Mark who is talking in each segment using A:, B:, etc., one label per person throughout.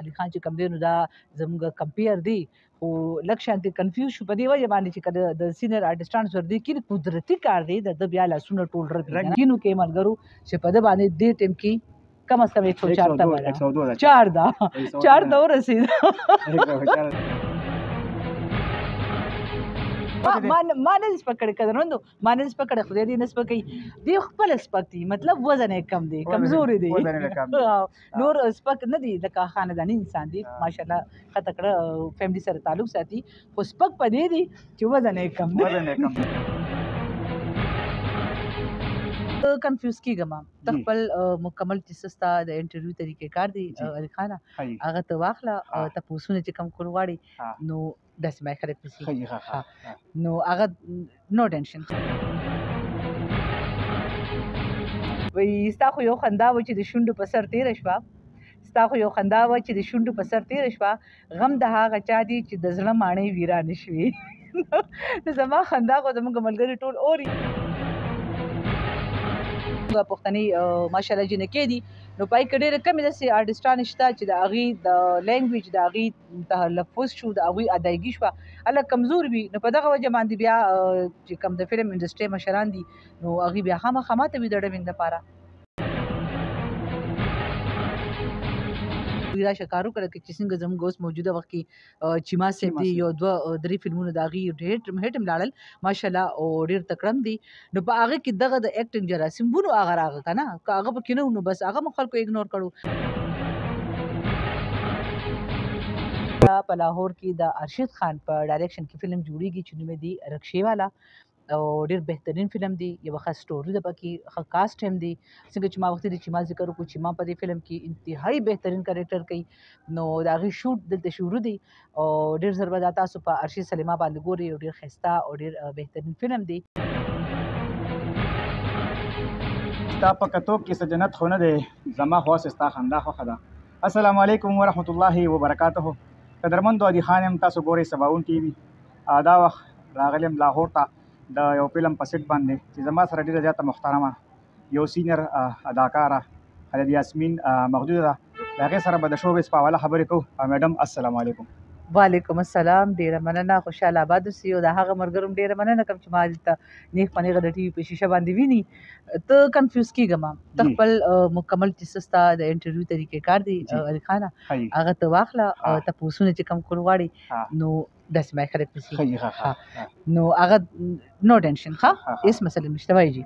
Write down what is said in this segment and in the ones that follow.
A: علي خان چې کوم دی نو دا زموږ کمپیر دی خو لږ شانتې کنفیوز شو په دې وجه باندې چې کله د سینیر آرټسټانو سره دی کې قدرتي کار دی د بیا لاسونه ټول رپي کینو کې ملګرو چې په ده باندې دې ټیم کې کم از کم 104 تبه ده 4 ده 4 ته ورسېده ما نه سپک کړی قدرمندو ما نه سپک کړی خدای دې نه سپکوي دی خپل سپک دي مطلب وزن یې کم دی کمزوري دی نور سپک نه دی لکه خانداني انسان دی ماشاءالله ښه تکړه فیملي سره تعلق ساتي خو سپک په دې دی چې وزن یې کم دی کنفیوز کیږم ته خپل مکمل چې سستا د انټرویو طریقې کار دی علي خانه هغه ته واخله تپوسونه چې کم کول غواړي نو داسې ما خلک پسې نو هغه نو ټینشن وایي ستا خو یو خندا و چې د شونډو په سر تېره شوه ستا خو یو خندا و چې د شونډو په سر تېره شوه غم د هغه چا دی چې د زړه ماڼۍ ویرانې شوې نو زما خندا خو زموږ ملګري ټول اوري پښتني ماشاءالله جنکې دي نو پای کې ډېرې کمې داسې آرټسټان شته چې د هغې د لینګویج د هغې تلفظ شو د هغوی ادایګي شوه هله کمزور وي نو په دغه وجه باندې بیا چې کوم د فلم انډسټرۍ مشران دي نو هغوی بیا خامخا ماته وي د ډبینګ دپاره راشه کار وکړه چې څنګه زموږ اوس موجوده وخت کې چیما صاحب دي یو دوه درې فلمونه د هغې ډېر هټ هم لاړل ماشاءالله او ډېر تکړه هم دي نو په هغه کې دغه د ایکټنګ جراثیمونو هغه راغی که نه که هغه پکې نه و نو بس هغه مو خلکو اګنور کړو په لاهور کې د ارشد خان په ډایرکشن کې فلم جوړیږي چې نوم یې دی رکشې والا او ډېر بهترین فلم دی یوه ښه سټوري ده پکې ښه کاسټ هم دی څنګه چې ما وختي د چیما ذکر وکړو چیما په دې فلم کې انتهایي بهترین کریکټر کوي نو د هغې شوټ دلته شروع دی او ډېر زر به دا تاسو په ارشد سلیما باندې ګورئ او ډېر ښایسته او ډېر بهترین فلم دی
B: ستا په کتو کې څه جنت خو نه دی زما خو هسې ستا خندا خوښه ده السلام علیکم ورحمت الله وبرکاته قدرمندو عدي خان یم تاسو ګورئ سباوونکي وي دا وخت راغلی یم لاهور ته د یو فلم په سیټ باندې چې زما سره ډېره زیاته محترمه یو سینیر اداکاره خالد یاسمین موجوده ده د هغې سره به د شوبز په حواله خبرې کوو میډم السلام علیکم
A: وعلیکم السلام ډیره مننه خوشاله آباد اوسئ او د هغه ملګرو هم ډیره مننه کوم چې ما دلته نیغ په نیغه د ټي وي په شیشه باندې ویني ته کنفیوز کېږم ته خپل مکمل چې سستا د انټرویو طریقې کار دی علي خانه هغه ته واخله تپوسونه چې کم کول غواړي نو داسې ما خلک پسې نو هغه نو ټینشن ښه هېڅ مسله نشته وایي جي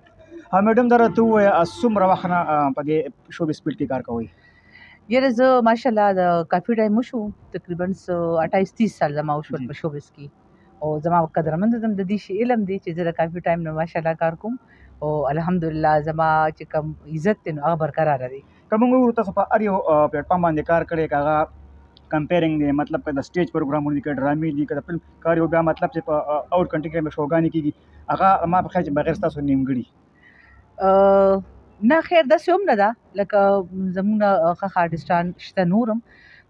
B: میډم دا راته ووایه څومره وخت نه په دې شوبز فیلډ کې کار کوئ
A: یاره زه ماشاءالله د کافي ټایم وشو تقریبا 28-30 سال زما وشول په شوبز کې او زما قدرمند هم د دې شي علم دی چې زه د کافي ټایم نه ماشاءالله کار کوم او الحمدلله زما چې کوم عزت دی نو هغه برقراره دی
B: که موږ وګورو تاسو په هر یو پلیټفارم باندې کار کړی که هغه کمپیرنګ دی مطلب که د سټیج پروګرامونه دي که ډرامې دي که د فلم کار یو بیا مطلب چې په آوټ کنټري کې شوګانې کېږي هغه ما په خیال چې بغیر ستاسو نیمګړي
A: نه خیر داسې هم نه ده لکه زموږ ښه آرټسټان شته نور هم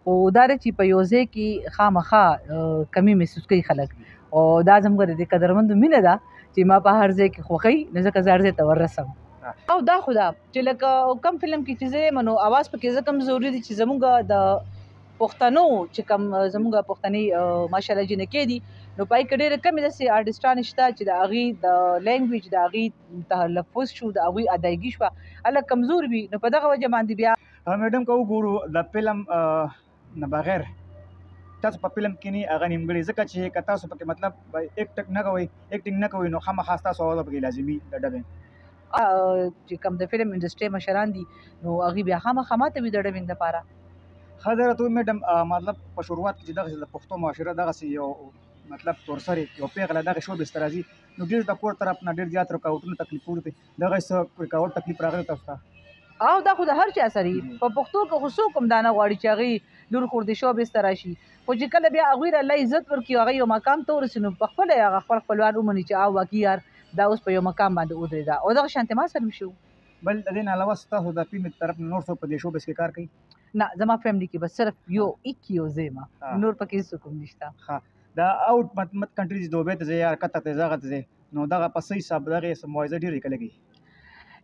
A: خو دا ده چې په یو ځای کې خامخا کمی محسوس کوي خلک او دا زموږ د دې قدرمندو مینه ده چې ما په هر ځای کې خوښوي نو ځکه زه هر ځای ته وررسم او دا خو ده چې لکه کم فلم کې چې زه یم نو اواز پکې ځکه هم ضروري دی چې زموږ د پښتنو چې کوم زموږ پښتني ماشاءالله جنکې دي نو پای کې ډېرې کمې داسې آرټسټان شته چې د هغې د لینګویج د هغې تلفظ شو د هغوی ادایګي شوه هله کمزور وي نو په دغه وجه باندې بیا
B: میډم که وګورو د فلم نه بغیر تاسو په فلم کې نه هغه نیمګړي ځکه چې که تاسو پکې مطلب ایکټنګ نه کوئ نو خامخا ستاسو اواز پکې لازمي د ډبینګ
A: چې کوم د فلم انډسټرۍ مشران دي نو هغوی بیا خامخا ماته وي د ډبینګ دپاره
B: ښه دا راته میډم مطلب په شروعات کې چې دغسې د پښتو معاشره دغسې یو مطلب تورسرې یو پیغله دغه شوبز ته راځي نو ډېر د کور طرف نه ډېر زیات رکاوټونه تکلیفونه دي دغه څه رکاوټ تکلیف راغلی تاسو ته
A: او دا خو د هر چا سره په پښتو کې خو څوک هم دا نه غواړي چې هغې لور خور د شوبز ته راشي خو چې کله بیا هغوی له الله عزت ورکړي هغه یو مقام ته ورسي نو پخپله یې هغه خپل خپلوان ومني چې او واقعي یار دا اوس په یو مقام باندې ودرېده او دغه شانتې ما سره هم شو
B: بل د دې نه علاوه ستاسو د فلم طرف نه نور څوک په دې شوبز کې کار کوي
A: نه زما فیملی کې بس صرف یو زه یم نور پکې هېڅوک هم نشته
B: د آوټ مت کنټریز دوبۍ ته ځې یا کته ته ځه هغه ته ځې نو دغه په صحیح حساب دغې معاوضه ډېرې که لګي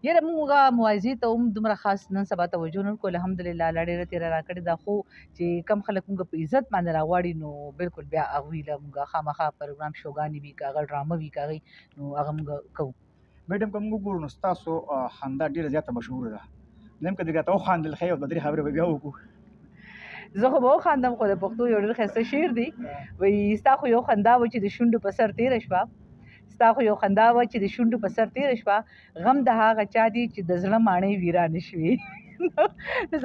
A: یاره موږ موازی ته هم دومره خاص نن سبا توجه نه کوله الحمدلله الله ډېره تېره راکړې ده خو چې کم خلک موږ په عزت باندې راغواړي نو بالکل بیا هغوی له موږ خامخا پروګرام شوګانې وي که هغه ډرامه وي که هغې نو هغه موږ کوو.
B: میډم که موږ وګورو نو ستاسو خندا ډېره زیاته مشهوره ده. نیم که درته وخاندل ښه یو دوه درې خبرې به بیا وکړو.
A: زه خو به وخاندم خو د پښتو یو ډېر ښایسته شعر دی وایي ستا خو یو خندا وه چې د شونډو په سر تېره شوه ستا خو یو خندا وه چې د شونډو په سر تېره شوه غم د هغه چا دی چې د زړه ماڼۍ ویرانې شوې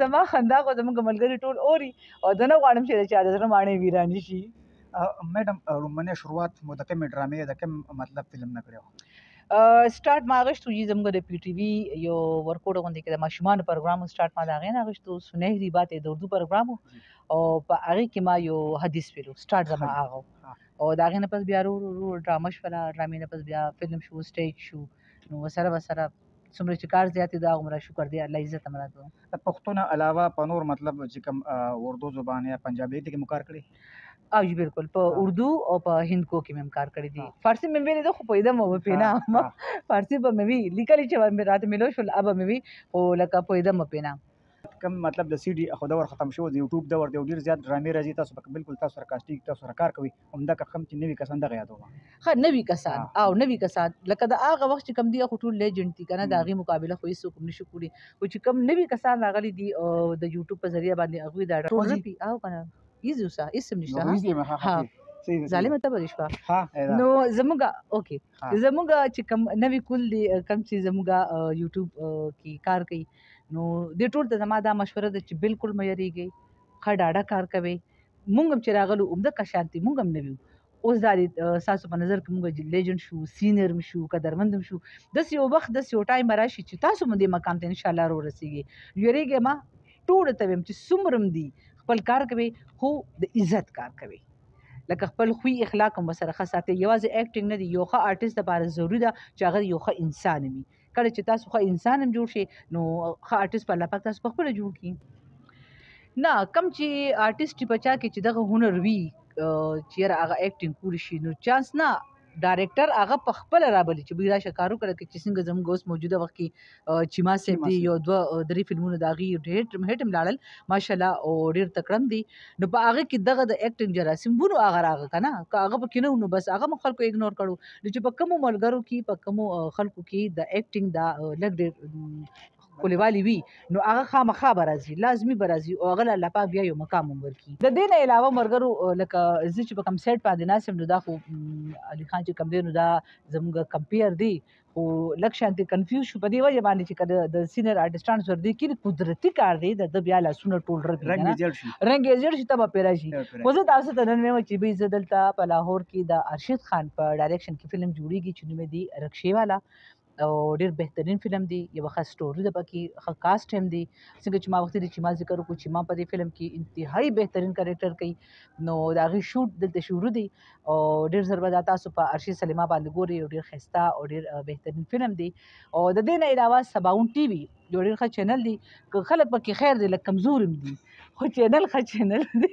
A: زما خندا خو زموږ ملګري ټول اوري او زه نه غواړم چې د چا د زړه ماڼۍ ویرانې شي.
B: میډم لومړنۍ شروعات مو د کومې ډرامې د کوم مطلب فلم نه کړی و؟
A: سٹارټ ما اغشتو چې زموږ د پی ټي وي یو ورکوټ غوندې کې د ماشومانو پروګرام سٹارټ ما د هغې نه اغشتو سنهري باتې د اردو پروګرام او په هغې کې ما یو حدیث ویلو سٹارټ زما هغه او د هغې نه پس بیا ورو ډرامه شوله ډرامې نه پس بیا فلم شو سټیج شو نو سره به سره څومره چې کار زیات دی هغومره شکر دی الله عزت هم راکړو.
B: د پښتو نه علاوه په نور مطلب چې کوم اردو زبان یا پنجابي دې کې مو کار کړی؟
A: او جی بالکل په اردو او په هندکو کې مې کار کړی دی. فارسی مې ویلې ده خو پوهېدم او پېنه فارسی به مې وي لیکلي چې راته میلو شول اب مې وي خو لکه پوهېدم پېنه.
B: کم مطلب د سی ډي خو دور ختم شو د یوټیوب دور دی او ډېر زیات ډرامې راځي تاسو پکې بالکل تاسو سره کاسټینګ تاسو سره کار کوي همدا که هم چې نوي کسان دغه یادوم
A: ښه نوي کسان او نوي کسان لکه د هغه وخت چې کوم دی خو ټول لیجنډ دي که نه د هغې مقابله خو هېڅوک هم نشي کړي خو چې کوم نوي کسان راغلي دي د یوټیوب په ذریعه باندې هغوی دا ټول رپي او که نه ایزي اوسه هېڅ هم نشته ظالمه ته به دې شوه نو زموږ اوکې زموږ چې کوم نوي کول دي کوم چې زموږ یوټیوب کې کار کوي نو دې ټول ته زما دا مشوره ده چې بالکل مه یریږئ ښه ډاډه کار کوئ مونږ هم چې راغلو همدغه شانتې مونږ هم نه ویو اوس دا دی ستاسو په نظر کې مونږ لیجنډ شو سینیر هم شو قدرمند هم شو داسې یو وخت داسې یو ټایم به راشي چې تاسو هم دې مقام ته انشاءالله راورسېږئ یریږئ مه ټولو ته ویم چې څومره هم دي خپل کار کوئ خو د عزت کار کوئ لکه خپل خوی اخلاق هم ورسره ښه ساتئ یوازې ایکټینګ نه دی یو ښه آرټسټ دپاره ضروري ده چې هغه یو ښه انسان وي کله چې تاسو ښه انسان هم جوړ شئ نو ښه آرټسټ په الله پاک تاسو پخپله جوړ کړي نه کم چې آرټسټ په چا کې چې دغه هنر وي چې یاره هغه ایکټینګ کولی شي نو چانس نه ډایرکټر هغه په خپله رابلي چې بوی راشه کار وکړه چې څنګه زموږ اوس موجوده وخت کې چیما صاحب دی یو دوه درې فلمونه د هغې ډېر هیټ هم لاړل ماشاءالله او ډېر تکړه هم دي نو په هغه کې دغه د ایکټینګ جراثیم ونو هغه راغه که نه که هغه پکې نه و نو بس هغه مو خلکو اګنور کړو نو چې په کومو ملګرو کې په کومو خلکو کې د ایکټینګ دا لږ ډېر کلیوالي وي نو هغه خامخا به راځي لازمي به راځي او هغه له الله پاک بیا یو مقام هم ورکړي. د دې نه علاوه ملګرو لکه زه چې په کوم سیټ باندې ناست یم نو دا خو علي خان چې کوم دی نو دا زموږ کمپیر دی خو لږ شانتې کنفیوز شو په دې وجه باندې چې که د سینیر آرټسټانو سره دی کې قدرتي کار دی د ده بیا لاسونه ټول رپي رنګ یې زیړ شي ته به پرې راشي خو زه تاسو ته نن وایم چې بهی زه دلته په لاهور کې د ارشد خان په ډایرکشن کې فلم جوړېږي چې نوم یې دی رکشې والا او ډېر بهترین فلم دی یو ښه سټوري ده پکې ښه کاسټ هم دی څنګه چې ما وختي د چیما ذکر وکړو چې ما په دې فلم کې انتهایي بهترین کریکټر کوي نو د هغې شوټ دلته شروع دی او ډېر زر به دا تاسو په ارشد سلیما باندې ګورئ یو ډېر ښایسته او ډېر بهترین فلم دی او د دې نه علاوه سباون ټي وي یو ډېر ښه چینل دی که خلک پکې خیر دی لږ کمزور هم دي خو چینل ښه چینل دی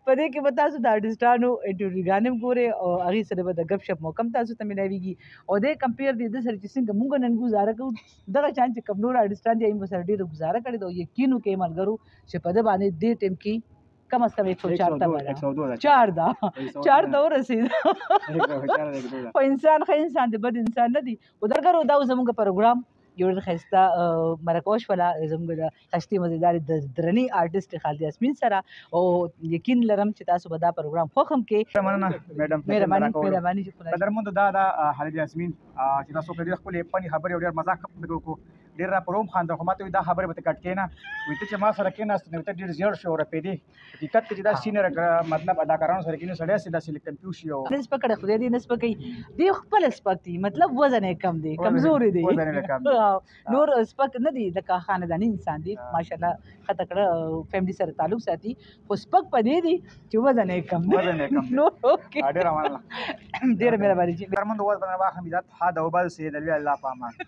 A: په دې کې به تاسو د آرټسټانو انټرویوګانې هم ګورئ او هغې سره به د ګپ شپ موقع هم تاسو ته میلاویږي او دې کمپیر دی د سره چې څنګه مونږ نن ګزاره کوو دغه شان چې کوم نور آرټسټان دي هغوی به سره ډېره ګزاره کړې ده او یقین وکړئ ملګرو چې په ده باندې دې ټایم کې کم از کم 104 ته ولا 4 ده 4 ته ورسېده خو انسان ښه انسان دی بد انسان نه دی خو درګرو دا زموږ پروګرام یو ډېر ښایسته مرکه وشوله زموږ د ښایستې مزېدارې د درنې آرټسټ خالد یاسمین سره او یقین لرم چې تاسو به دا پروګرام خوښ هم کړئ.
B: مننه
A: مهرباني
B: قدرمندو دا د خالد یاسمین چې تاسو ډېر خپلې فني خبرې او ډېر مذاق پکې وکړو ډېر راپور هم خاندل خو ما ته دا خبرې به ته کټ کړې نه وایي ته چې ما سره کېناست نو ته ډېر زیړ شو او رپېدې حقیقت کې چې دا سینیر مطلب اداکارانو سره کېنو سړی هسې داسې لږ کنفیوز شي او
A: نه سپک کړی خدای دې نه سپکوي دی خپله سپک دي مطلب وزن یې کم دی کمزوري دی نور سپک نه دی لکه خانداني انسان دی ماشاءالله ښه تکړه فیملي سره تعلق ساتي خو سپک په دې دی چې وزن یې کم دی نور اوکې
B: ډېره مننه
A: ډېره مهرباني
B: درمند واز باندې واخلم عزت ها د وبال سید الله په امان